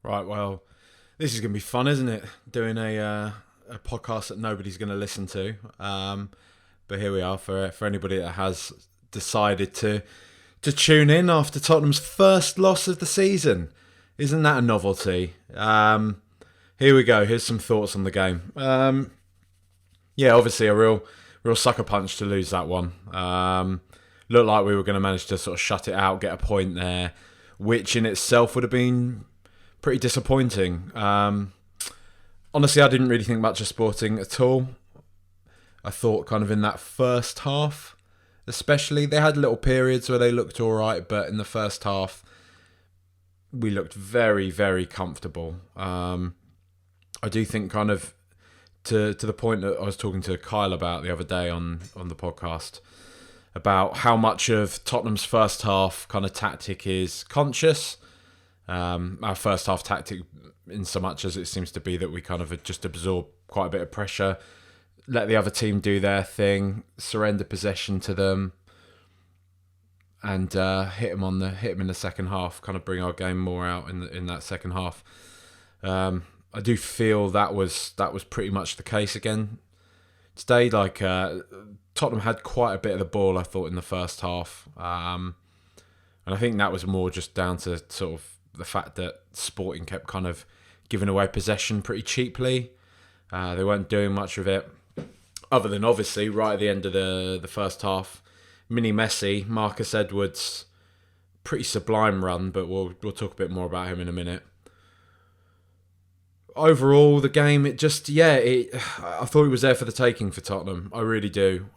Right, well, this is going to be fun, isn't it? Doing a podcast that nobody's going to listen to. But here we are for anybody that has decided to tune in after Tottenham's first loss of the season. Isn't that a novelty? Here we go. Here's some thoughts on the game. Yeah, obviously a real sucker punch to lose that one. Looked like we were going to manage to sort of shut it out, get a point there, which in itself would have been pretty disappointing. Honestly, I didn't really think much of Sporting at all. I thought kind of in that first half, especially, they had little periods where they looked all right, but in the first half, we looked very, very comfortable. I do think kind of to the point that I was talking to Kyle about the other day on the podcast, about how much of Tottenham's first half kind of tactic is conscious. Our first half tactic, in so much as it seems to be that we kind of just absorb quite a bit of pressure, let the other team do their thing, surrender possession to them, and hit them in the second half. Kind of bring our game more out in that second half. I do feel that was pretty much the case again today. Like Tottenham had quite a bit of the ball, I thought, in the first half, and I think that was more just down to sort of the fact that Sporting kept kind of giving away possession pretty cheaply. They weren't doing much of it, other than obviously right at the end of the first half, Mini Messi, Marcus Edwards, pretty sublime run, but we'll talk a bit more about him in a minute. Overall, the game, I thought it was there for the taking for Tottenham. I really do.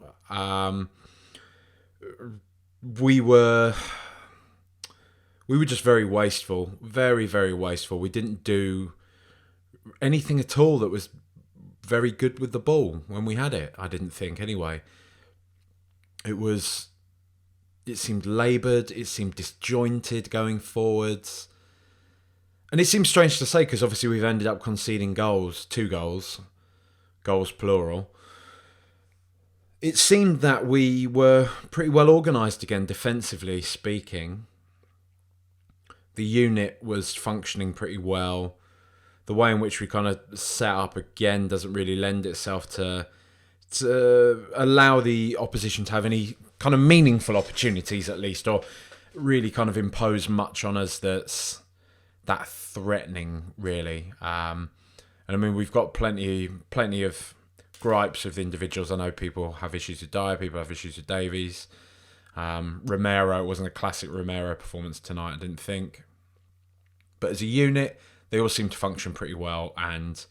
We were just very wasteful, very, very wasteful. We didn't do anything at all that was very good with the ball when we had it, I didn't think, anyway. It seemed laboured, it seemed disjointed going forwards. And it seems strange to say, because obviously we've ended up conceding two goals plural. It seemed that we were pretty well organised again, defensively speaking. The unit was functioning pretty well. The way in which we kind of set up again doesn't really lend itself to allow the opposition to have any kind of meaningful opportunities, at least, or really kind of impose much on us that's that threatening, really. And I mean, we've got plenty of gripes with individuals. I know people have issues with Dyer, people have issues with Davies. Romero, it wasn't a classic Romero performance tonight, I didn't think. But as a unit, they all seem to function pretty well and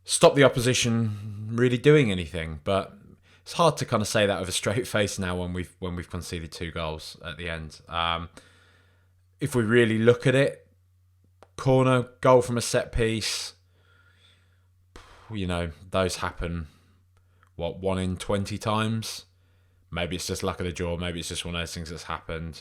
stop the opposition really doing anything. But it's hard to kind of say that with a straight face now when we've conceded 2 goals at the end. If we really look at it, corner, goal from a set piece, those happen, 1 in 20 times? Maybe it's just luck of the draw. Maybe it's just one of those things that's happened.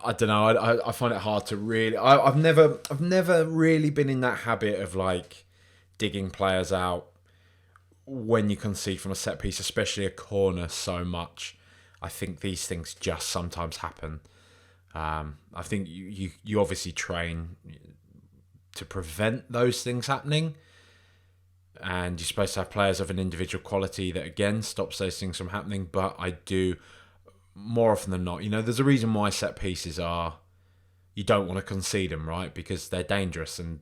I don't know. I find it hard to really. I've never really been in that habit of like digging players out when you concede from a set piece, especially a corner, so much. I think these things just sometimes happen. I think you obviously train to prevent those things happening. And you're supposed to have players of an individual quality that, again, stops those things from happening. But I do, more often than not, there's a reason why set pieces you don't want to concede them, right? Because they're dangerous and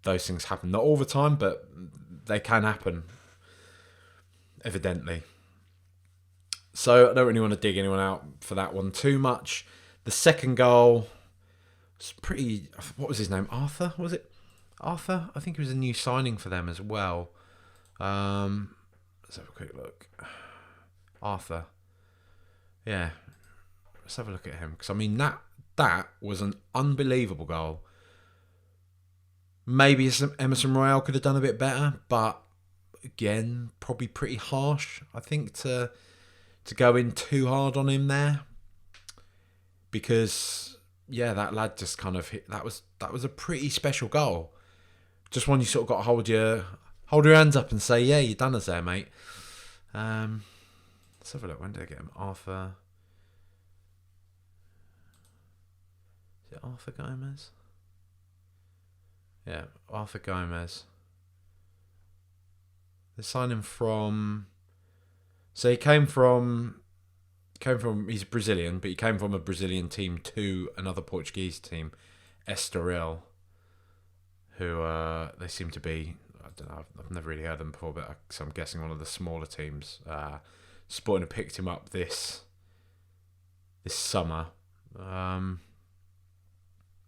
those things happen. Not all the time, but they can happen, evidently. So I don't really want to dig anyone out for that one too much. The second goal was pretty... What was his name? Arthur? Was it? Arthur? I think he was a new signing for them as well. Let's have a quick look. Arthur. Yeah. Let's have a look at him. Because, I mean, that was an unbelievable goal. Maybe Emerson Royale could have done a bit better. But, again, probably pretty harsh, I think, to go in too hard on him there. Because, yeah, that lad just kind of hit... That was a pretty special goal. Just one you sort of got to hold your hands up and say, yeah, you done us there, mate. Let's have a look. When did I get him? Arthur. Arthur Gomez? Yeah, Arthur Gomez. They signed him from... So he came from... He's Brazilian, but he came from a Brazilian team to another Portuguese team, Estoril, who they seem to be... I don't know, I've never really heard them before, but so I'm guessing one of the smaller teams. Sporting have picked him up this summer.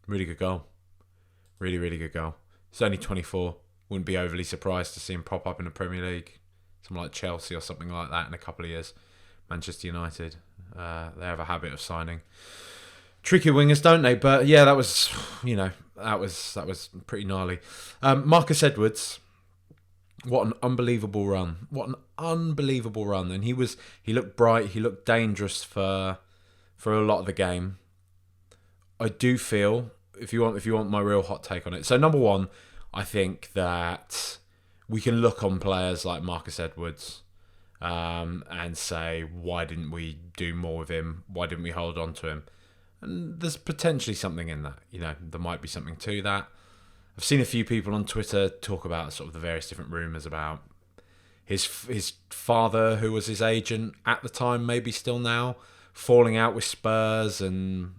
Really good goal. Really, really good goal. He's only 24. Wouldn't be overly surprised to see him pop up in the Premier League. Something like Chelsea or something like that in a couple of years. Manchester United. They have a habit of signing tricky wingers, don't they? But yeah, that was pretty gnarly. Marcus Edwards, what an unbelievable run! What an unbelievable run! And he looked bright. He looked dangerous for a lot of the game. I do feel, if you want my real hot take on it. So number one, I think that we can look on players like Marcus Edwards and say, why didn't we do more with him? Why didn't we hold on to him? And there's potentially something in that. There might be something to that. I've seen a few people on Twitter talk about sort of the various different rumours about his father, who was his agent at the time, maybe still now, falling out with Spurs and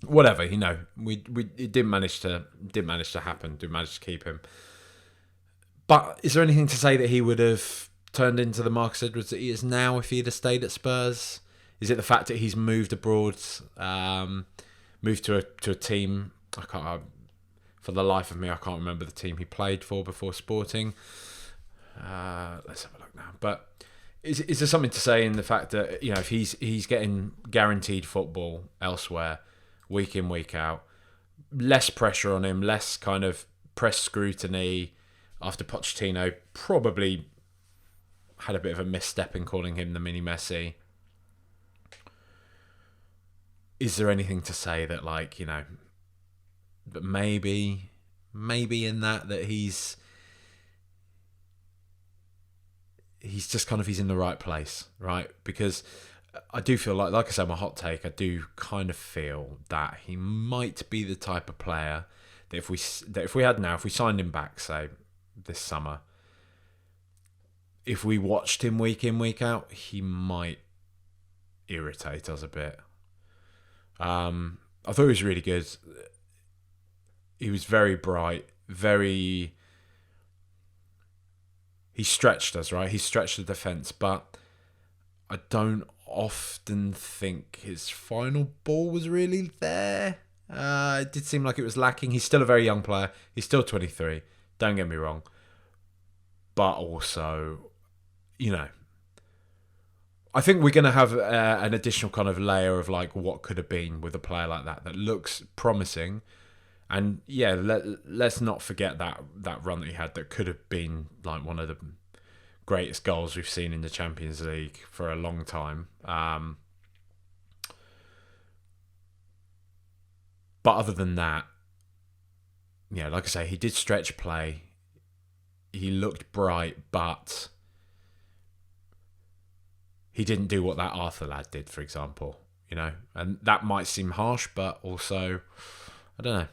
whatever. It didn't manage to happen. Didn't manage to keep him. But is there anything to say that he would have turned into the Marcus Edwards that he is now if he'd have stayed at Spurs? Is it the fact that he's moved abroad, moved to a team? For the life of me, I can't remember the team he played for before Sporting. Let's have a look now. But is there something to say in the fact that if he's getting guaranteed football elsewhere, week in, week out, less pressure on him, less kind of press scrutiny after Pochettino probably had a bit of a misstep in calling him the mini Messi. Is there anything to say that that maybe in that he's just kind of he's in the right place, right? Because I do feel like I said, my hot take, I do kind of feel that he might be the type of player that if we signed him back, say this summer, if we watched him week in, week out, he might irritate us a bit. I thought he was really good. He was very bright, he stretched us, right? He stretched the defence, but I don't often think his final ball was really there. It did seem like it was lacking. He's still a very young player. He's still 23. Don't get me wrong. But also, I think we're going to have an additional kind of layer of what could have been with a player like that looks promising. And yeah, let's not forget that run that he had that could have been one of the greatest goals we've seen in the Champions League for a long time. But other than that, like I say, he did stretch play. He looked bright, but he didn't do what that Arthur lad did, for example. And that might seem harsh, but also, I don't know.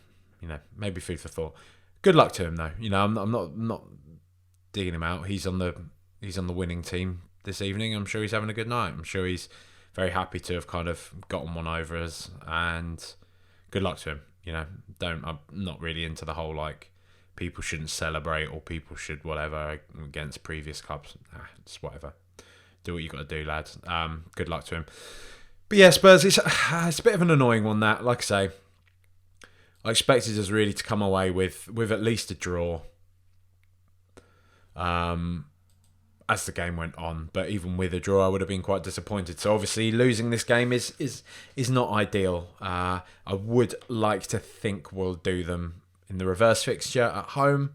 Maybe food for thought. Good luck to him, though. I'm not digging him out. He's on the winning team this evening. I'm sure he's having a good night. I'm sure he's very happy to have kind of gotten one over us. And good luck to him. I'm not really into the whole people shouldn't celebrate or people should whatever against previous clubs. It's whatever. Do what you got to do, lads. Good luck to him. But yeah, Spurs. It's a bit of an annoying one. That, like I say, I expected us really to come away with at least a draw as the game went on. But even with a draw, I would have been quite disappointed. So obviously losing this game is not ideal. I would like to think we'll do them in the reverse fixture at home.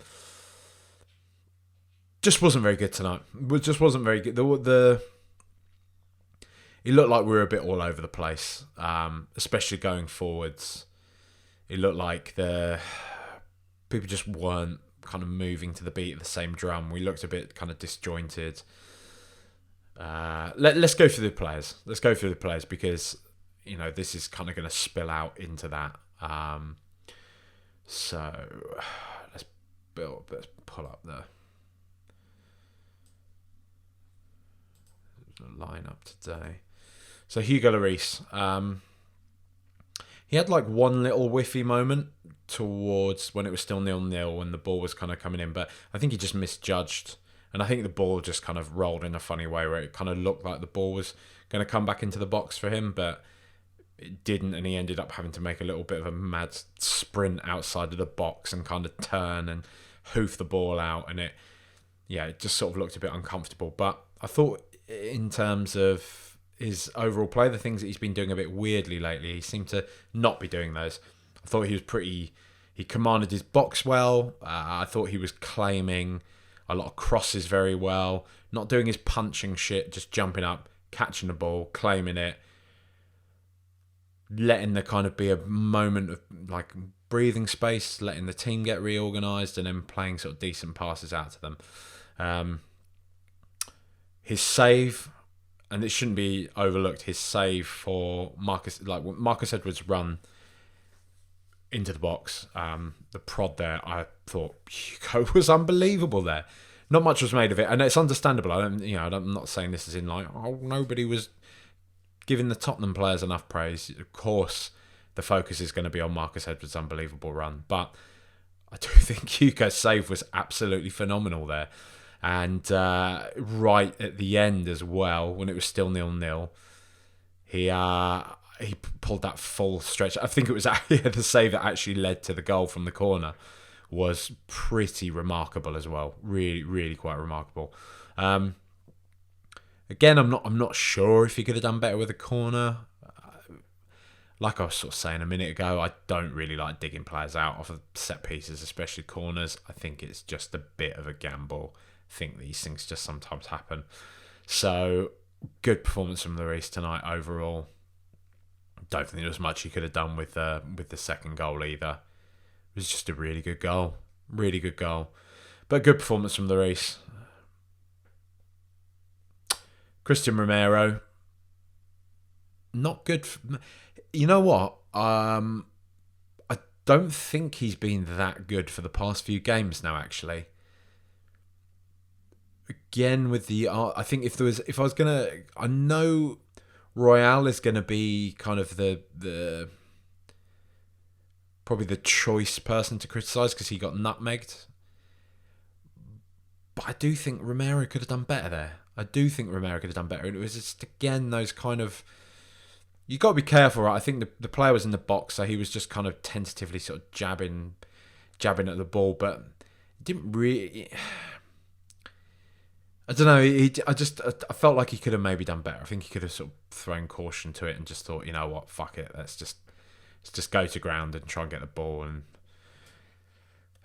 Just wasn't very good tonight. It just wasn't very good. It looked like we were a bit all over the place, especially going forwards. It looked like the people just weren't kind of moving to the beat of the same drum. We looked a bit kind of disjointed. Let's go through the players. Let's go through the players because this is kind of going to spill out into that. So let's pull up the lineup today. So Hugo Lloris, he had like one little whiffy moment towards when it was still 0-0 when the ball was kind of coming in, but I think he just misjudged, and I think the ball just kind of rolled in a funny way where it kind of looked like the ball was going to come back into the box for him, but it didn't, and he ended up having to make a little bit of a mad sprint outside of the box and kind of turn and hoof the ball out, and it just sort of looked a bit uncomfortable. But I thought in terms of his overall play, the things that he's been doing a bit weirdly lately, he seemed to not be doing those. I thought he commanded his box well. I thought he was claiming a lot of crosses very well, not doing his punching shit, just jumping up, catching the ball, claiming it, letting there kind of be a moment of like breathing space, letting the team get reorganised, and then playing sort of decent passes out to them. His save, and it shouldn't be overlooked, his save for Marcus Edwards' run into the box, the prod there, I thought Hugo was unbelievable there. Not much was made of it, and it's understandable. I'm not saying this is in like, nobody was giving the Tottenham players enough praise. Of course, the focus is going to be on Marcus Edwards' unbelievable run, but I do think Hugo's save was absolutely phenomenal there. And right at the end as well, when it was still 0-0, he pulled that full stretch. I think it was the save that actually led to the goal from the corner was pretty remarkable as well. Really, really quite remarkable. Again, I'm not sure if he could have done better with a corner. Like I was sort of saying a minute ago, I don't really like digging players out off of set pieces, especially corners. I think it's just a bit of a gamble. I think these things just sometimes happen. So, good performance from Lloris tonight overall. Don't think there was much he could have done with the second goal either. It was just a really good goal. Really good goal. But good performance from Lloris. Christian Romero, not good. You know what? I don't think he's been that good for the past few games now, actually. Again, with I think if I was going to, I know Royale is going to be kind of the probably the choice person to criticise because he got nutmegged. But I do think Romero could have done better there. And it was just, again, those kind of... You've got to be careful, right? I think the player was in the box, so he was just kind of tentatively sort of jabbing at the ball, but didn't really... I don't know. I felt like he could have maybe done better. I think he could have sort of thrown caution to it and just thought, you know what, fuck it. Let's just go to ground and try and get the ball. And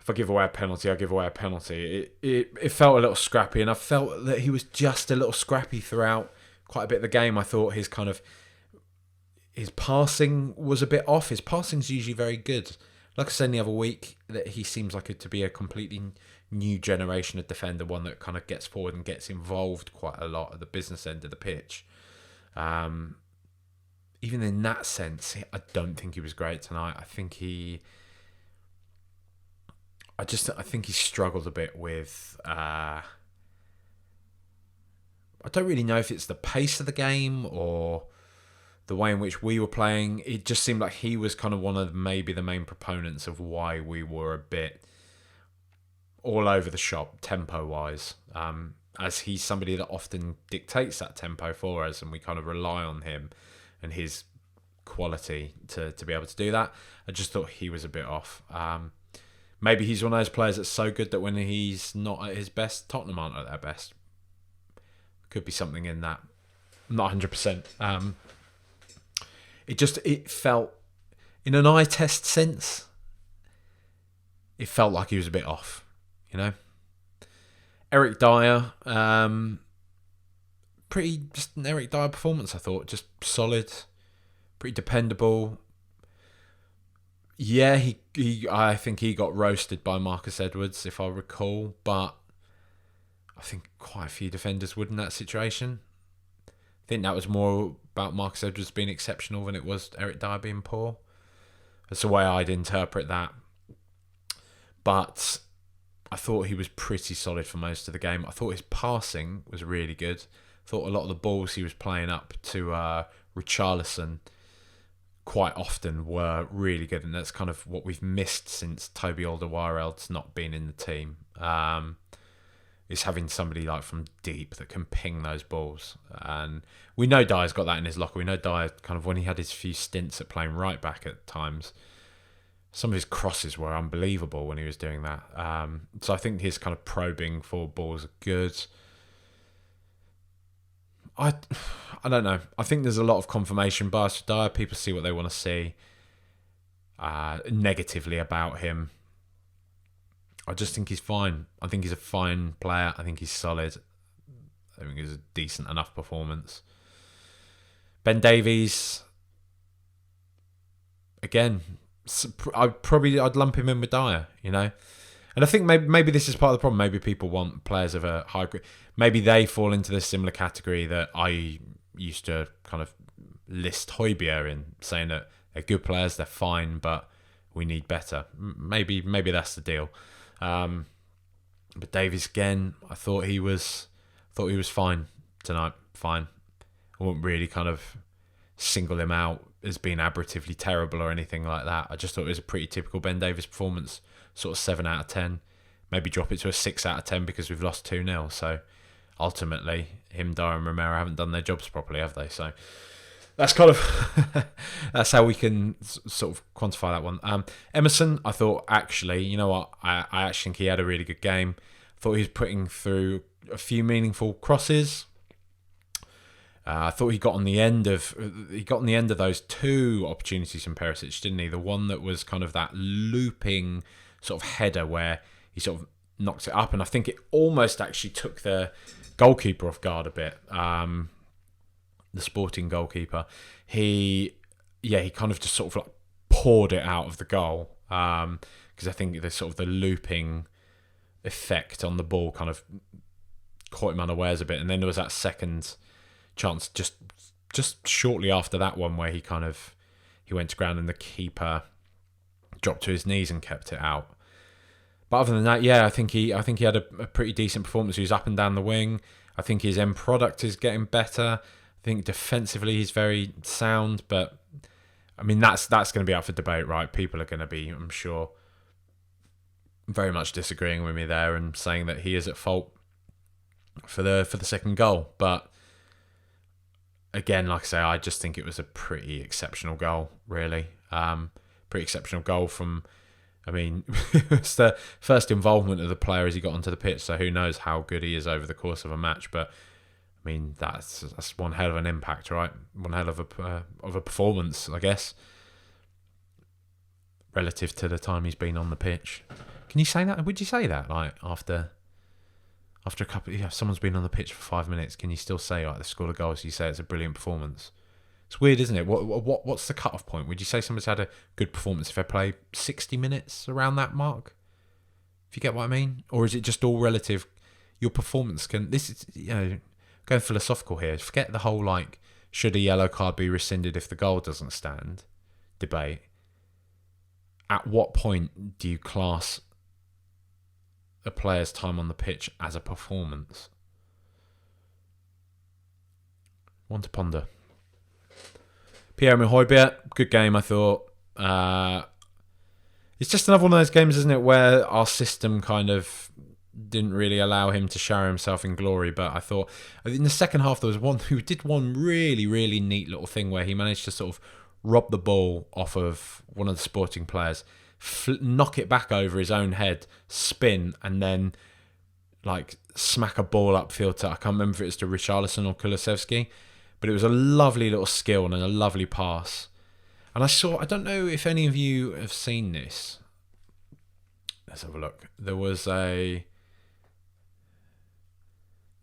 if I give away a penalty, I give away a penalty. It felt a little scrappy, and I felt that he was just a little scrappy throughout quite a bit of the game. I thought his passing was a bit off. His passing's usually very good. Like I said the other week, that he seems like it to be a completely new generation of defender, one that kind of gets forward and gets involved quite a lot at the business end of the pitch. Even in that sense, I don't think he was great tonight. I think he struggled a bit with... I don't really know if it's the pace of the game or the way in which we were playing. It just seemed like he was kind of one of maybe the main proponents of why we were a bit all over the shop tempo-wise, as he's somebody that often dictates that tempo for us, and we kind of rely on him and his quality to be able to do that. I just thought he was a bit off. Maybe he's one of those players that's so good that when he's not at his best, Tottenham aren't at their best. Could be something in that. Not 100%. It felt, in an eye test sense, it felt like he was a bit off, you know. Eric Dyer, just an Eric Dyer performance, I thought. Just solid, pretty dependable. Yeah, I think he got roasted by Marcus Edwards, if I recall, but I think quite a few defenders would in that situation. I think that was more about Marcus Edwards being exceptional than it was Eric Dyer being poor. That's the way I'd interpret that. But I thought he was pretty solid for most of the game. I thought his passing was really good. I thought a lot of the balls he was playing up to Richarlison quite often were really good, and that's kind of what we've missed since Toby Alderweireld's not been in the team. Is having somebody like from deep that can ping those balls, and we know Dyer's got that in his locker. We know Dyer kind of when he had his few stints at playing right back at times, some of his crosses were unbelievable when he was doing that. So I think his kind of probing forward balls are good. I don't know. I think there's a lot of confirmation bias for Dyer. People see what they want to see. Negatively about him. I just think he's fine. I think he's a fine player. I think he's solid. I think he's a decent enough performance. Ben Davies, again, I'd lump him in with Dyer, you know. And I think maybe this is part of the problem. Maybe people want players of a high grade. Maybe they fall into this similar category that I used to kind of list Højbjerg in, saying that they're good players, they're fine, but we need better. Maybe that's the deal. But Davies again, I thought he was fine tonight. Fine. I wouldn't really kind of single him out as being aberratively terrible or anything like that. I just thought it was a pretty typical Ben Davies performance. Sort of 7 out of 10. Maybe drop it to a 6 out of 10 because we've lost 2-0. So ultimately, him, Dyer and Romero haven't done their jobs properly, have they? So that's kind of that's how we can sort of quantify that one. Emerson, I thought actually, you know what? I actually think he had a really good game. I thought he was putting through a few meaningful crosses. I thought he got on the end of those 2 opportunities from Perisic, didn't he? The one that was kind of that looping sort of header where he sort of knocked it up, and I think it almost actually took the goalkeeper off guard a bit. The Sporting goalkeeper, he kind of just sort of like poured it out of the goal, because I think the sort of the looping effect on the ball kind of caught him unawares a bit, and then there was that second chance just shortly after that one where he went to ground and the keeper dropped to his knees and kept it out. But other than that, I think he had a pretty decent performance. He was up and down the wing. I think his end product is getting better. I think defensively he's very sound, but I mean that's going to be up for debate, right? People are going to be, I'm sure, very much disagreeing with me there and saying that he is at fault for the second goal. But again, like I say, I just think it was a pretty exceptional goal, really. Pretty exceptional goal from, I mean, it's the first involvement of the player as he got onto the pitch, so who knows how good he is over the course of a match. But I mean, that's one hell of an impact, right? One hell of a performance, I guess, relative to the time he's been on the pitch. Can you say that? Would you say that, like, after a couple, if someone's been on the pitch for 5 minutes, can you still say, like, they scored a goal, so you say it's a brilliant performance? It's weird, isn't it? What's the cut-off point? Would you say someone's had a good performance if they play 60 minutes around that mark? If you get what I mean? Or is it just all relative? Your performance can... This is, going philosophical here. Forget the whole, like, should a yellow card be rescinded if the goal doesn't stand debate. At what point do you class a player's time on the pitch as a performance? One to ponder. Pierre-Emile Højbjerg, good game, I thought. It's just another one of those games, isn't it, where our system kind of didn't really allow him to shower himself in glory. But I thought in the second half there was one who did one really, really neat little thing where he managed to sort of rob the ball off of one of the Sporting players, knock it back over his own head, spin, and then like smack a ball upfield to, I can't remember if it was to Richarlison or Kulusevski, but it was a lovely little skill and a lovely pass. And I don't know if any of you have seen this. Let's have a look. There was a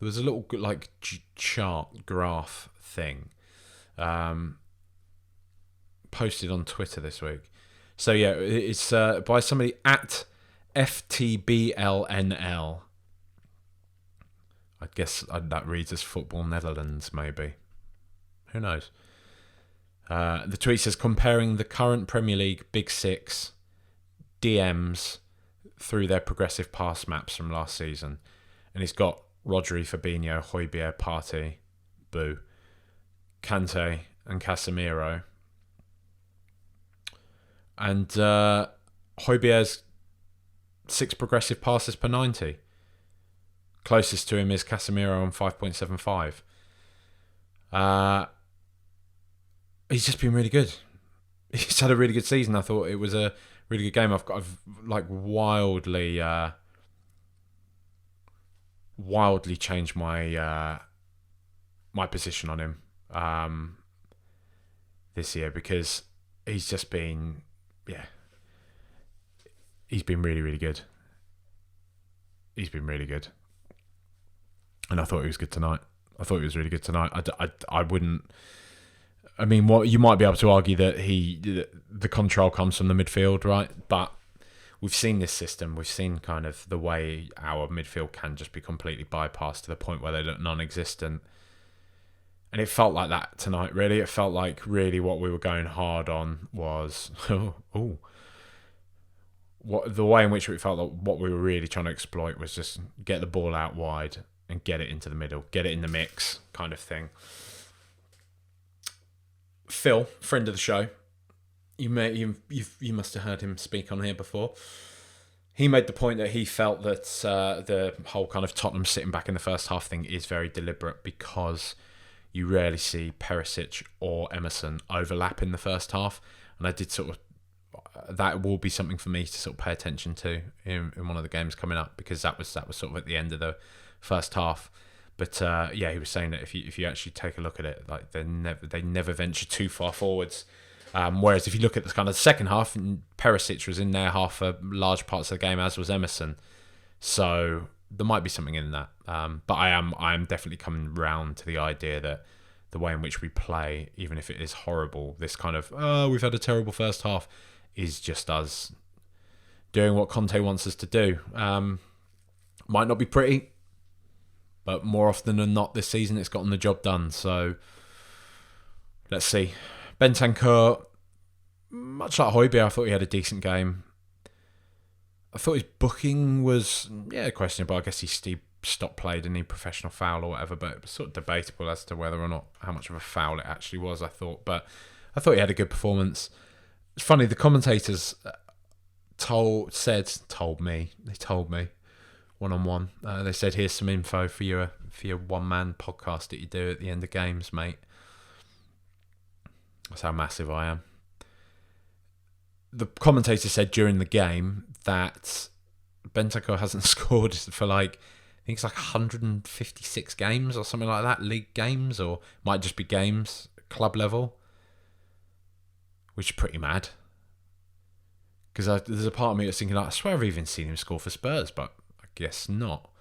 little like chart graph thing posted on Twitter this week. So yeah, it's by somebody at FTBLNL. I guess that reads as Football Netherlands, maybe. Who knows? The tweet says, comparing the current Premier League Big Six DMs through their progressive pass maps from last season. And he's got Rodri, Fabinho, Højbjerg, Partey, Boo, Conte and Casemiro. And Højbjerg's 6 progressive passes per 90. Closest to him is Casemiro on 5.75. He's just been really good. He's had a really good season. I thought it was a really good game. I've like wildly changed my my position on him this year, because he's just been he's been really, really good. He's been really good. And I thought he was good tonight. I thought he was really good tonight. I wouldn't... I mean, what you might be able to argue that the control comes from the midfield, right? But we've seen this system. We've seen kind of the way our midfield can just be completely bypassed to the point where they look non-existent. And it felt like that tonight, really. It felt like really what we were going hard on was... the way in which it felt like what we were really trying to exploit was just get the ball out wide and get it into the middle, get it in the mix kind of thing. Phil, friend of the show, you must have heard him speak on here before. He made the point that he felt that the whole kind of Tottenham sitting back in the first half thing is very deliberate, because you rarely see Perisic or Emerson overlap in the first half. And I did sort of... that will be something for me to sort of pay attention to in one of the games coming up, because that was sort of at the end of the first half. But he was saying that if you actually take a look at it, like they never venture too far forwards. Whereas if you look at the kind of second half, Perisic was in there half for large parts of the game, as was Emerson. So there might be something in that. But I am definitely coming round to the idea that the way in which we play, even if it is horrible, this kind of we've had a terrible first half, is just us doing what Conte wants us to do. Might not be pretty, but more often than not this season it's gotten the job done. So let's see. Bentancur, much like Højbjerg, I thought he had a decent game. I thought his booking was questionable. I guess he stopped playing any professional foul or whatever, but it was sort of debatable as to whether or not how much of a foul it actually was, I thought. But I thought he had a good performance. It's funny, the commentators told me one-on-one. They said, here's some info for your one-man podcast that you do at the end of games, mate. That's how massive I am. The commentator said during the game that Bentancur hasn't scored for I think it's 156 games or something like that, league games, or might just be games, club level, which is pretty mad. Because there's a part of me that's thinking, I swear I've even seen him score for Spurs, but I guess not.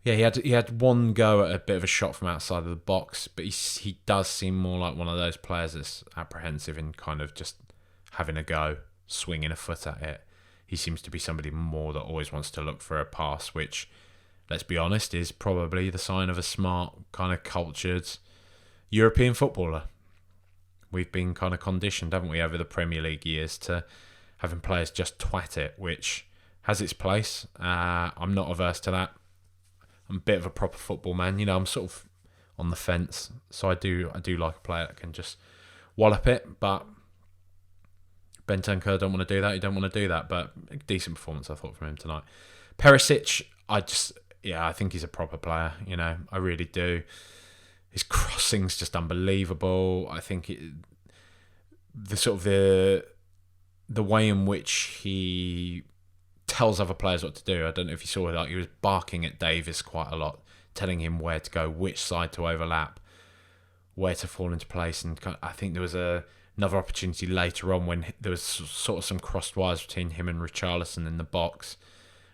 Yeah, he had one go at a bit of a shot from outside of the box, but he does seem more like one of those players that's apprehensive in kind of just having a go, swinging a foot at it. He seems to be somebody more that always wants to look for a pass, which, let's be honest, is probably the sign of a smart, kind of cultured European footballer. We've been kind of conditioned, haven't we, over the Premier League years to having players just twat it, which has its place. I'm not averse to that. I'm a bit of a proper football man. I'm sort of on the fence, so I do like a player that can just wallop it, but Bentancur don't want to do that. He don't want to do that, but a decent performance I thought from him tonight. Perisic, I think he's a proper player. I really do. His crossing's just unbelievable. I think the way in which he tells other players what to do. I don't know if you saw it. He was barking at Davis quite a lot, telling him where to go, which side to overlap, where to fall into place. And I think there was another opportunity later on when there was sort of some crossed wires between him and Richarlison in the box.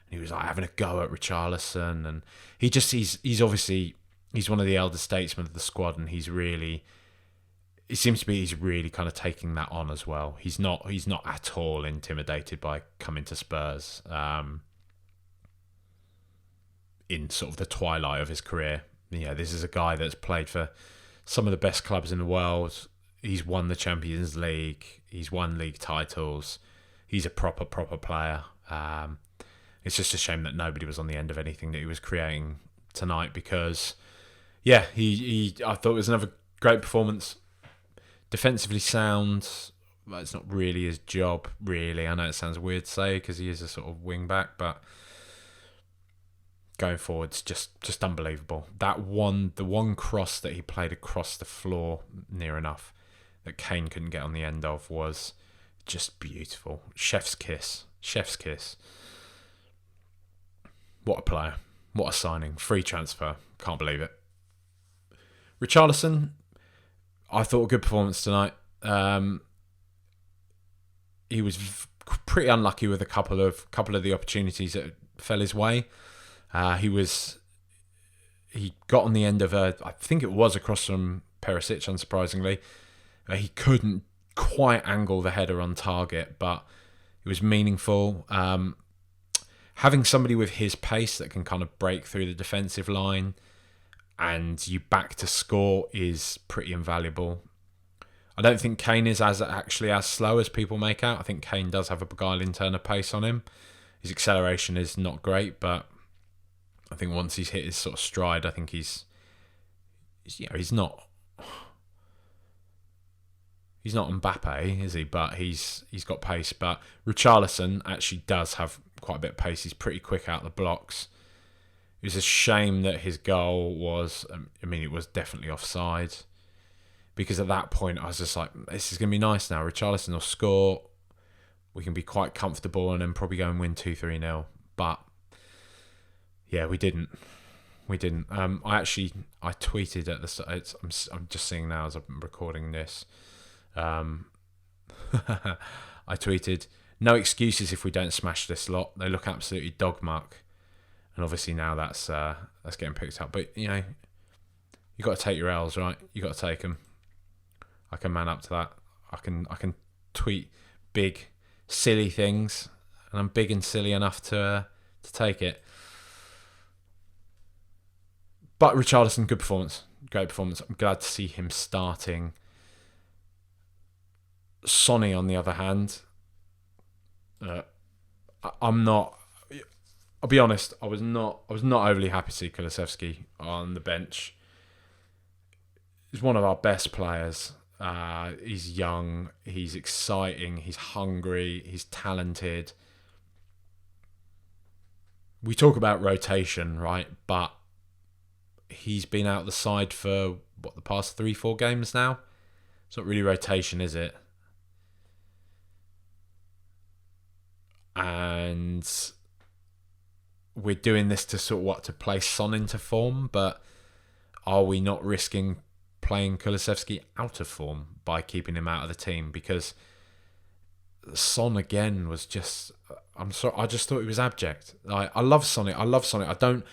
And he was having a go at Richarlison, and he's obviously one of the elder statesmen of the squad, and he's really kind of taking that on as well. He's not at all intimidated by coming to Spurs in sort of the twilight of his career. This is a guy that's played for some of the best clubs in the world. He's won the Champions League. He's won league titles. He's a proper player. It's just a shame that nobody was on the end of anything that he was creating tonight because, yeah, I thought it was another great performance. Defensively sound. Well, it's not really his job, really. I know it sounds weird to say because he is a sort of wing back, but going forwards, just unbelievable. The one cross that he played across the floor near enough that Kane couldn't get on the end of was just beautiful. Chef's kiss. What a player. What a signing. Free transfer. Can't believe it. Richarlison, I thought a good performance tonight. He was pretty unlucky with a couple of the opportunities that fell his way. He got on the end of I think it was across from Perisic, unsurprisingly. He couldn't quite angle the header on target, but it was meaningful. Having somebody with his pace that can kind of break through the defensive line and you back to score is pretty invaluable. I don't think Kane is as slow as people make out. I think Kane does have a beguiling turn of pace on him. His acceleration is not great, but I think once he's hit his sort of stride, I think he's not Mbappe, is he? But he's got pace. But Richarlison actually does have quite a bit of pace. He's pretty quick out the blocks. It was a shame that his goal was, it was definitely offside. Because at that point, I was just like, this is going to be nice now. Richarlison will score. We can be quite comfortable and then probably go and win 2-3-0. But, yeah, we didn't. I tweeted at the start. I'm just seeing now as I'm recording this. I tweeted, no excuses if we don't smash this lot. They look absolutely dog muck. And obviously now that's getting picked up. But, you got to take your L's, right? You got to take them. I can man up to that. I can tweet big, silly things, and I'm big and silly enough to take it. But Richarlison, good performance, great performance. I'm glad to see him starting. Sonny, on the other hand, I'm not. I'll be honest. I was not overly happy to see Kulusevski on the bench. He's one of our best players. He's young, he's exciting, he's hungry, he's talented. We talk about rotation, right? But he's been out the side for, the past 3-4 games now? It's not really rotation, is it? And we're doing this to to place Son into form, but are we not risking playing Kulusevski out of form by keeping him out of the team? Because Son again was just, I'm sorry, I just thought he was abject. I love Son. I don't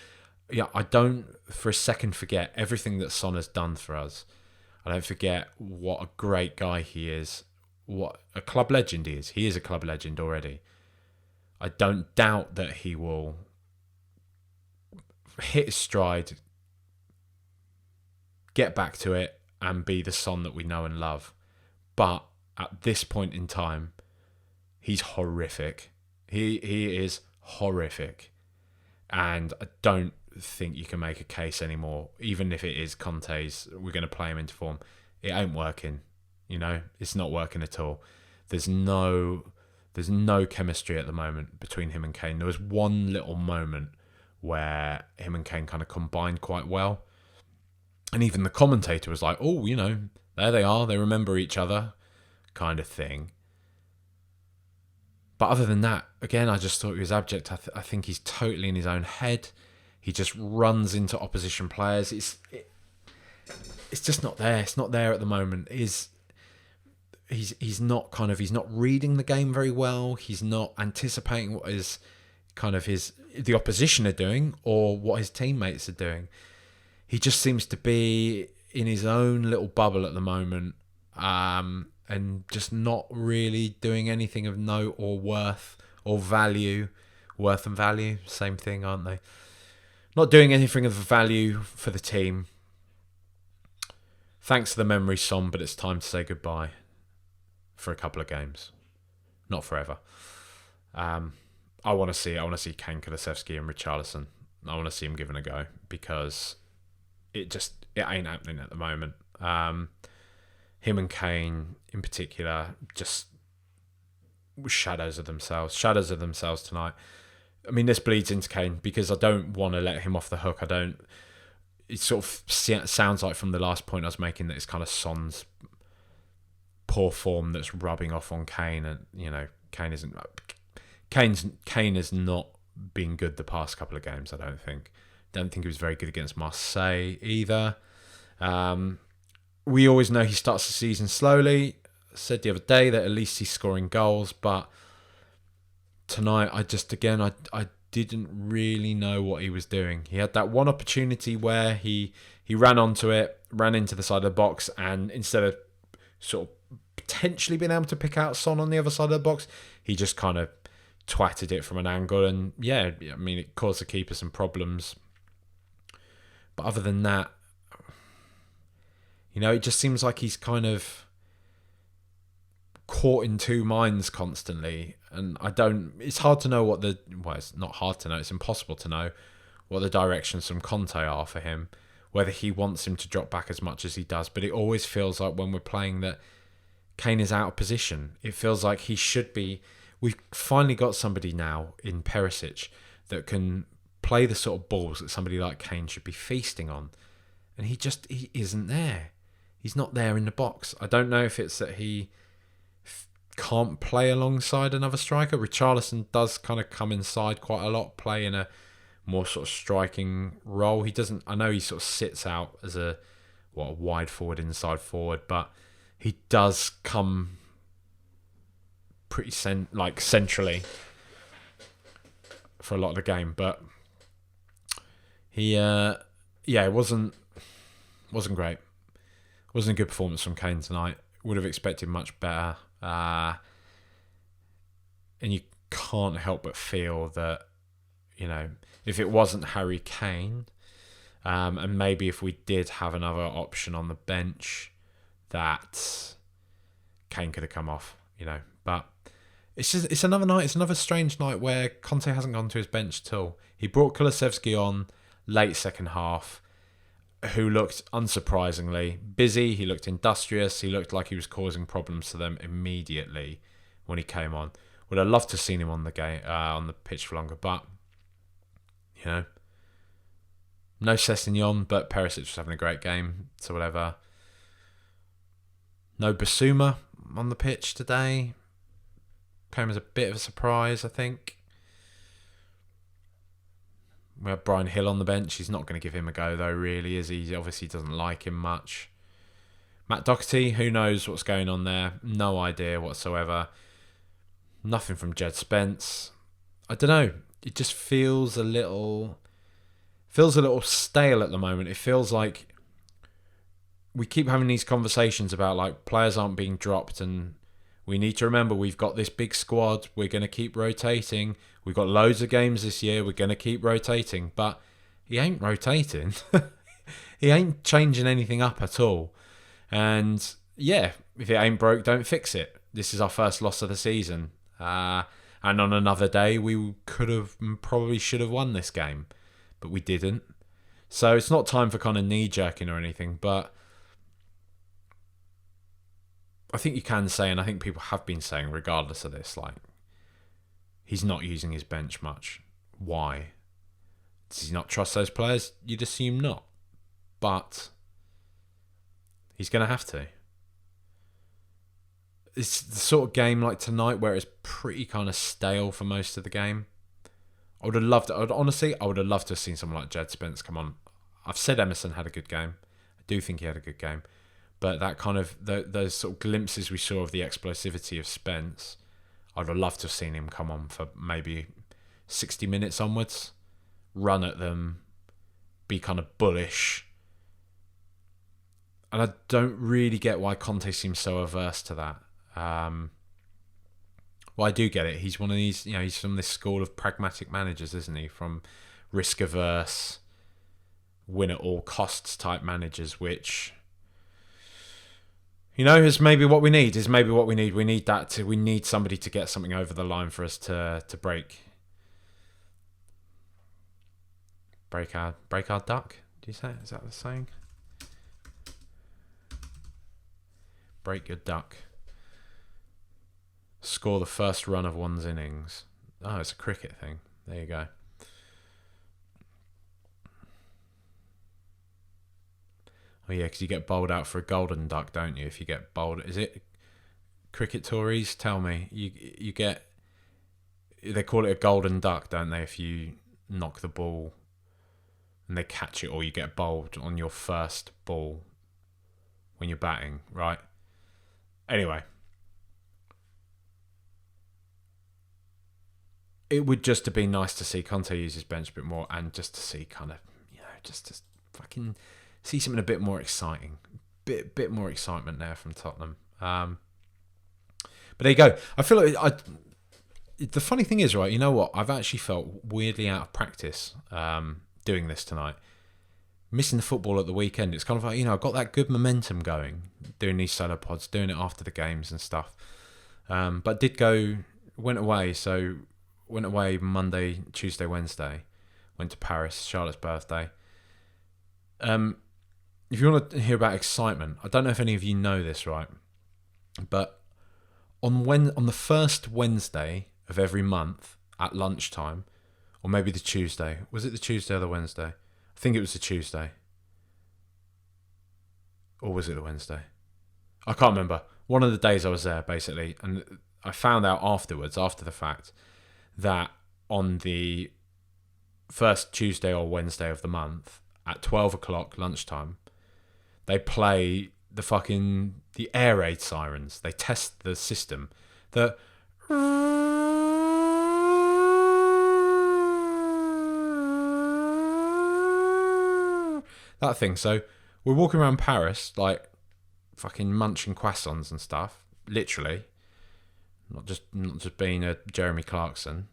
for a second forget everything that Son has done for us. I don't forget what a great guy he is, what a club legend he is. He is a club legend already. I don't doubt that he will hit his stride, get back to it, and be the Son that we know and love. But at this point in time, he's horrific. He is horrific. And I don't think you can make a case anymore, even if it is Conte's, we're going to play him into form. It ain't working. It's not working at all. There's no chemistry at the moment between him and Kane. There was one little moment where him and Kane kind of combined quite well. And even the commentator was like, oh, there they are. They remember each other kind of thing. But other than that, again, I just thought he was abject. I think he's totally in his own head. He just runs into opposition players. It's just not there. It's not there at the moment. He's not reading the game very well. He's not anticipating what the opposition are doing or what his teammates are doing. He just seems to be in his own little bubble at the moment, and just not really doing anything of note or worth or value. Worth and value, same thing, aren't they? Not doing anything of value for the team. thanks for the memory, Son, but it's time to say goodbye for a couple of games, not forever. I want to see Kane, Kulusevski, and Richarlison. I want to see him given a go because it ain't happening at the moment. Him and Kane in particular just shadows of themselves tonight. I mean, this bleeds into Kane because I don't want to let him off the hook. It sort of sounds like from the last point I was making that it's kind of Son's poor form that's rubbing off on Kane, and Kane has not been good the past couple of games. I don't think he was very good against Marseille either. We always know he starts the season slowly. I said the other day that at least he's scoring goals, but tonight I didn't really know what he was doing. He had that one opportunity where he ran onto it, ran into the side of the box, and instead of sort of potentially being able to pick out Son on the other side of the box, he just kind of twatted it from an angle, and it caused the keeper some problems. But other than that, it just seems like he's kind of caught in two minds constantly, and it's hard to know it's not hard to know, it's impossible to know what the directions from Conte are for him, whether he wants him to drop back as much as he does. But it always feels like when we're playing that Kane is out of position. It feels like he should be. We've finally got somebody now in Perisic that can play the sort of balls that somebody like Kane should be feasting on, and he isn't there. He's not there in the box. I don't know if it's that he can't play alongside another striker. Richarlison does kind of come inside quite a lot, play in a more sort of striking role. He doesn't. I know he sort of sits out as a wide forward, inside forward, but he does come pretty centrally for a lot of the game. But he, it wasn't great. Wasn't a good performance from Kane tonight. Would have expected much better. And you can't help but feel that, if it wasn't Harry Kane, and maybe if we did have another option on the bench, that Kane could have come off, But it's another night. It's another strange night where Conte hasn't gone to his bench at all. He brought Kulusevski on late second half, who looked, unsurprisingly, busy. He looked industrious. He looked like he was causing problems to them immediately when he came on. Would have loved to have seen him on the game, on the pitch for longer, but no Sessegnon, but Perisic was having a great game, so whatever. No Basuma on the pitch today. Came as a bit of a surprise, I think. We have Brian Hill on the bench. He's not going to give him a go, though, really, is he? He obviously doesn't like him much. Matt Doherty, who knows what's going on there? No idea whatsoever. Nothing from Jed Spence. I don't know. It just feels a little stale at the moment. It feels like we keep having these conversations about players aren't being dropped, and we need to remember we've got this big squad. We're going to keep rotating. We've got loads of games this year. We're going to keep rotating. But he ain't rotating. He ain't changing anything up at all. And if it ain't broke, don't fix it. This is our first loss of the season. And on another day, we probably should have won this game. But we didn't. So it's not time for kind of knee-jerking or anything. But I think you can say, and I think people have been saying, regardless of this, he's not using his bench much. Why? Does he not trust those players? You'd assume not. But he's going to have to. It's the sort of game like tonight where it's pretty kind of stale for most of the game. I would have loved to have seen someone like Jed Spence come on. I've said Emerson had a good game. I do think he had a good game. But that kind of, those sort of glimpses we saw of the explosivity of Spence, I'd have loved to have seen him come on for maybe 60 minutes onwards, run at them, be kind of bullish. And I don't really get why Conte seems so averse to that. Well, I do get it. He's one of these, he's from this school of pragmatic managers, isn't he? From risk-averse, win-at-all-costs type managers, which Is maybe what we need. We need that to. We need somebody to get something over the line for us to break our duck. Do you say? Is that the saying? Break your duck. Score the first run of one's innings. Oh, it's a cricket thing. There you go. Oh yeah, because you get bowled out for a golden duck, don't you? If you get bowled, is it cricket Tories? Tell me, you get. They call it a golden duck, don't they? If you knock the ball and they catch it, or you get bowled on your first ball when you're batting, right? Anyway, it would just have been nice to see Conte use his bench a bit more, and just to see kind of, just to fucking see something a bit more exciting, bit more excitement there from Tottenham. But there you go. I feel like the funny thing is, right, you know what? I've actually felt weirdly out of practice doing this tonight. Missing the football at the weekend. It's kind of like, I've got that good momentum going, doing these solo pods, doing it after the games and stuff. But went away Monday, Tuesday, Wednesday. Went to Paris, Charlotte's birthday. If you want to hear about excitement, I don't know if any of you know this, right? But on the first Wednesday of every month at lunchtime, or maybe the Tuesday. Was it the Tuesday or the Wednesday? I think it was the Tuesday. Or was it the Wednesday? I can't remember. One of the days I was there, basically. And I found out afterwards, after the fact, that on the first Tuesday or Wednesday of the month, at 12 o'clock lunchtime, they play the air raid sirens. They test the system. That thing. So we're walking around Paris, like fucking munching croissants and stuff. Literally, not just being a Jeremy Clarkson.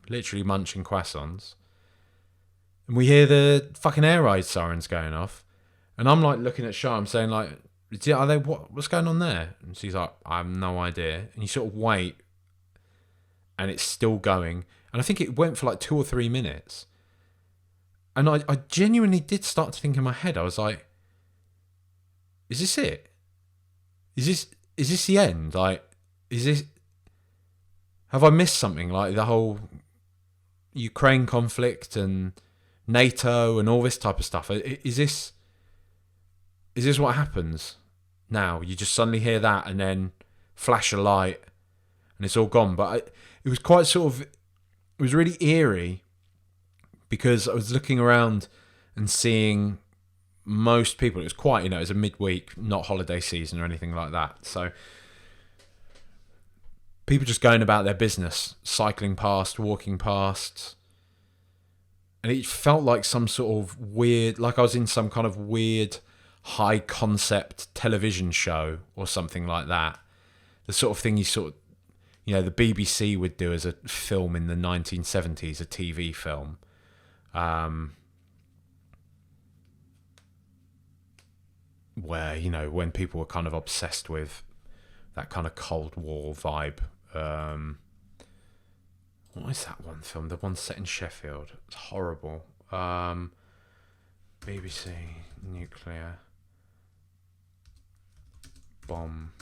Literally munching croissants. And we hear the fucking air raid sirens going off. And I'm like looking at Shah, I'm saying like, are they what's going on there? And she's like, I have no idea. And you sort of wait, and it's still going. And I think it went for like 2 or 3 minutes. And I genuinely did start to think in my head, I was like, is this it? Is this the end? Like, have I missed something? Like the whole Ukraine conflict and NATO and all this type of stuff. Is this what happens now? You just suddenly hear that and then flash a light and it's all gone. But it was quite it was really eerie, because I was looking around and seeing most people. It was quite, it was a midweek, not holiday season or anything like that. So people just going about their business, cycling past, walking past. And it felt like some sort of weird, like I was in some kind of weird high concept television show or something like that. The sort of thing the BBC would do as a film in the 1970s, a TV film. Where, when people were kind of obsessed with that kind of Cold War vibe. What is that one film? The one set in Sheffield. It's horrible. BBC nuclear bomb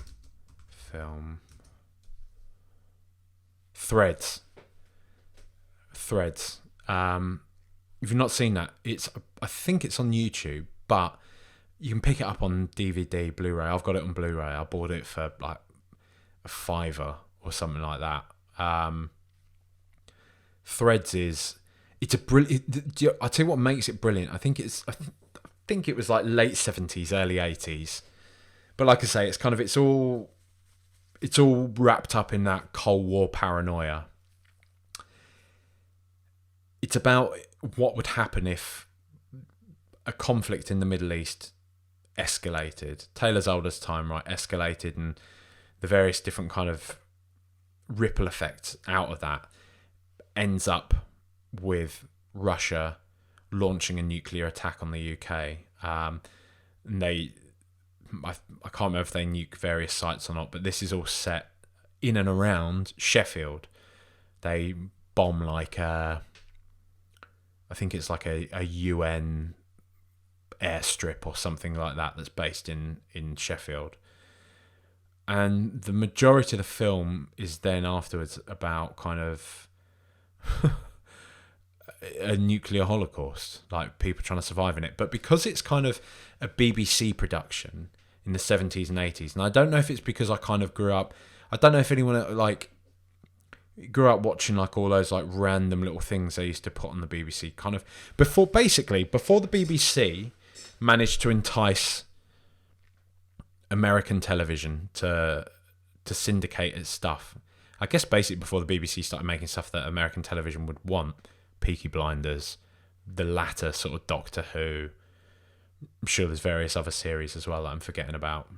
film. Threads. If you've not seen that, I think it's on YouTube, but you can pick it up on DVD, Blu-ray. I've got it on Blu-ray. I bought it for like a $5 or something like that. Threads it's a brilliant. I'll tell you what makes it brilliant. I think it was like late 70s, early 80s. But like I say, it's all wrapped up in that Cold War paranoia. It's about what would happen if a conflict in the Middle East escalated. Taylor's oldest time, right, escalated, and the various different kind of ripple effects out of that ends up with Russia launching a nuclear attack on the UK. And they I can't remember if they nuke various sites or not, but this is all set in and around Sheffield. They bomb like I think it's like a UN airstrip or something like that that's based in Sheffield. And the majority of the film is then afterwards about kind of a nuclear holocaust, like people trying to survive in it. But because it's kind of a BBC production in the 70s and 80s, and I don't know if it's because I kind of grew up, I don't know if anyone like grew up watching like all those like random little things they used to put on the BBC kind of before the BBC managed to entice American television to syndicate its stuff. I guess basically before the BBC started making stuff that American television would want. Peaky Blinders, the latter sort of Doctor Who. I'm sure there's various other series as well that I'm forgetting about.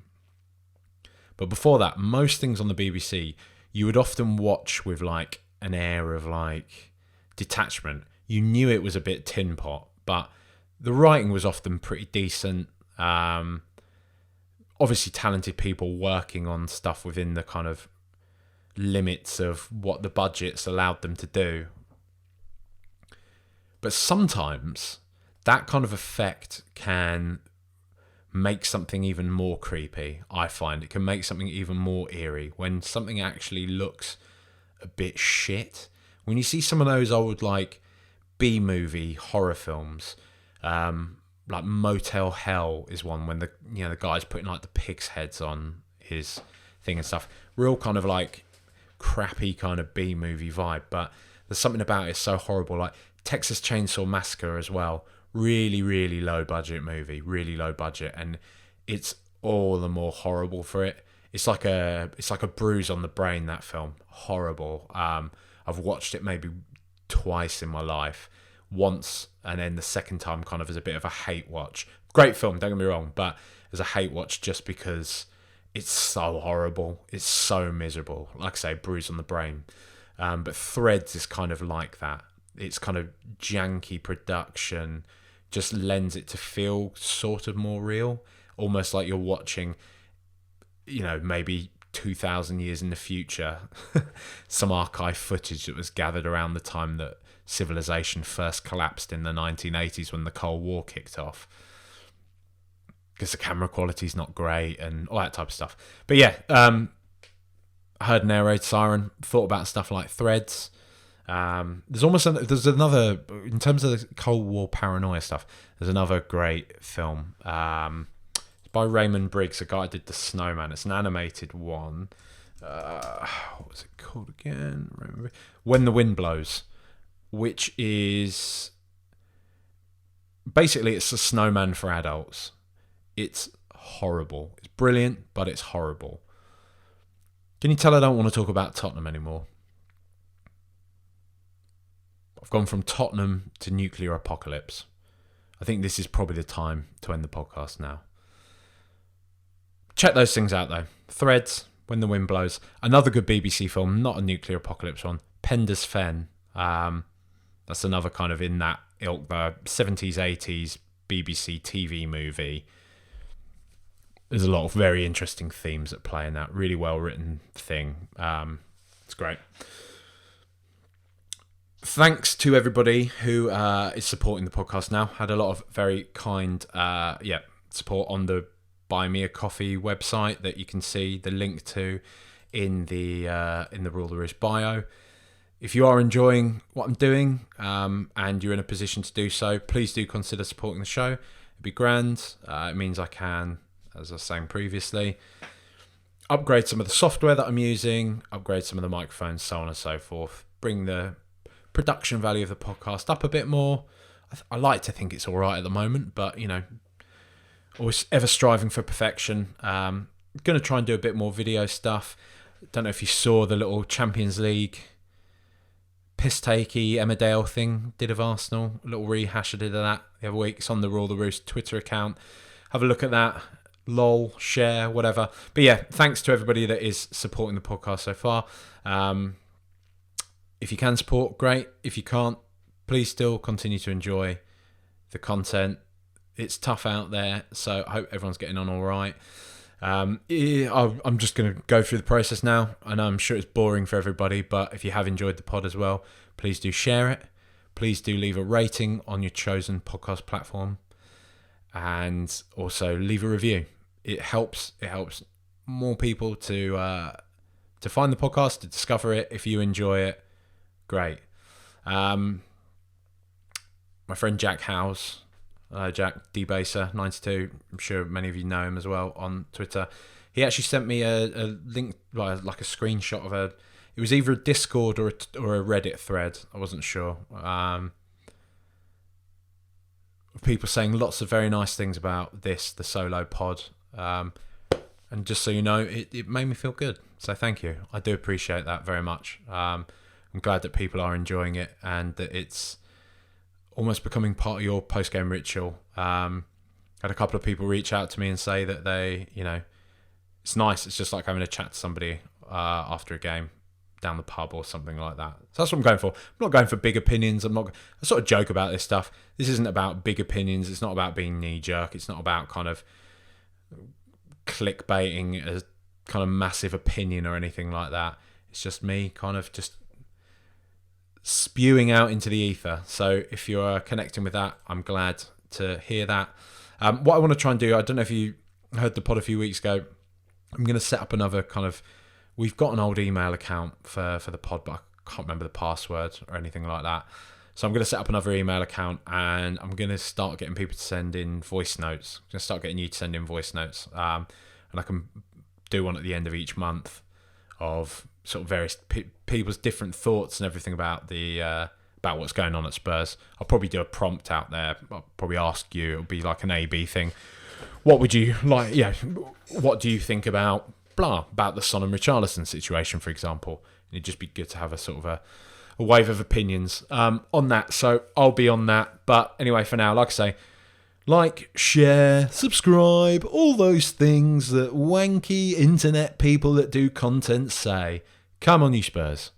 But before that, most things on the BBC you would often watch with like an air of like detachment. You knew it was a bit tin pot, but the writing was often pretty decent. Obviously talented people working on stuff within the kind of limits of what the budgets allowed them to do. But sometimes that kind of effect can make something even more creepy, I find. It can make something even more eerie when something actually looks a bit shit. When you see some of those old like B-movie horror films, like Motel Hell is one when the guy's putting like the pig's heads on his thing and stuff. Real kind of like crappy kind of B-movie vibe, but there's something about it so horrible. Like Texas Chainsaw Massacre as well. Really, really low budget movie, really low budget, and it's all the more horrible for it. It's like a bruise on the brain, that film. Horrible. I've watched it maybe twice in my life. Once, and then the second time kind of as a bit of a hate watch. Great film, don't get me wrong, but as a hate watch just because it's so horrible. It's so miserable. Like I say, bruise on the brain. But Threads is kind of like that. It's kind of janky production, just lends it to feel sort of more real, almost like you're watching, maybe 2,000 years in the future, some archive footage that was gathered around the time that civilization first collapsed in the 1980s when the Cold War kicked off. Because the camera quality is not great and all that type of stuff. But yeah, I heard an air raid siren, thought about stuff like Threads. There's another, in terms of the Cold War paranoia stuff, there's another great film. It's by Raymond Briggs, a guy who did The Snowman. It's an animated one. What was it called again? Remember? When the Wind Blows, which is basically it's a snowman for adults. It's horrible. It's brilliant, but it's horrible. Can you tell I don't want to talk about Tottenham anymore? I've gone from Tottenham to nuclear apocalypse. I think this is probably the time to end the podcast now. Check those things out though. Threads, When the Wind Blows. Another good BBC film, not a nuclear apocalypse one. Penda's Fen. That's another kind of in that ilk, the 70s, 80s BBC TV movie. There's a lot of very interesting themes at play in that. Really well written thing. It's great. Thanks to everybody who is supporting the podcast now. Had a lot of very kind support on the Buy Me a Coffee website that you can see the link to in the Rule the Roost bio. If you are enjoying what I'm doing and you're in a position to do so, please do consider supporting the show. It'd be grand. It means I can, as I was saying previously, upgrade some of the software that I'm using, upgrade some of the microphones, so on and so forth. Bring the production value of the podcast up a bit more. I like to think it's all right at the moment, but always ever striving for perfection. Going to try and do a bit more video stuff. Don't know if you saw the little Champions League piss-takey Emmerdale thing did of Arsenal. A little rehash I did of that the other week. It's on the Rule the Roost Twitter account. Have a look at that. Lol, share, whatever. But yeah, thanks to everybody that is supporting the podcast so far. If you can support, great. If you can't, please still continue to enjoy the content. It's tough out there, so I hope everyone's getting on all right. I'm just going to go through the process now. I know I'm sure it's boring for everybody, but if you have enjoyed the pod as well, please do share it. Please do leave a rating on your chosen podcast platform, and also leave a review. It helps more people to find the podcast, to discover it. If you enjoy it, great. My friend Jack Howes, Jack Debaser92, I'm sure many of you know him as well on Twitter. He actually sent me a link, like a screenshot of it was either a Discord or a Reddit thread. I wasn't sure. People saying lots of very nice things about the solo pod. And just so you know, it made me feel good. So thank you. I do appreciate that very much. I'm glad that people are enjoying it and that it's almost becoming part of your post-game ritual. Had a couple of people reach out to me and say that they, it's nice. It's just like having a chat to somebody after a game down the pub or something like that. So that's what I'm going for. I'm not going for big opinions. I sort of joke about this stuff. This isn't about big opinions. It's not about being knee-jerk. It's not about kind of clickbaiting a kind of massive opinion or anything like that. It's just me kind of just spewing out into the ether. So if you're connecting with that, I'm glad to hear that. What I want to try and do, I don't know if you heard the pod a few weeks ago, I'm going to set up another kind of, we've got an old email account for the pod, but I can't remember the password or anything like that. So I'm going to set up another email account and I'm going to start getting people to send in voice notes. I'm going to start getting you to send in voice notes. And I can do one at the end of each month of sort of various people's different thoughts and everything about about what's going on at Spurs. I'll probably do a prompt out there. I'll probably ask you. It'll be like an A/B thing. What would you like? Yeah. What do you think about about the Son and Richarlison situation, for example? It'd just be good to have a sort of a wave of opinions on that. So I'll be on that. But anyway, for now, like I say, like, share, subscribe, all those things that wanky internet people that do content say. Come on, you Spurs.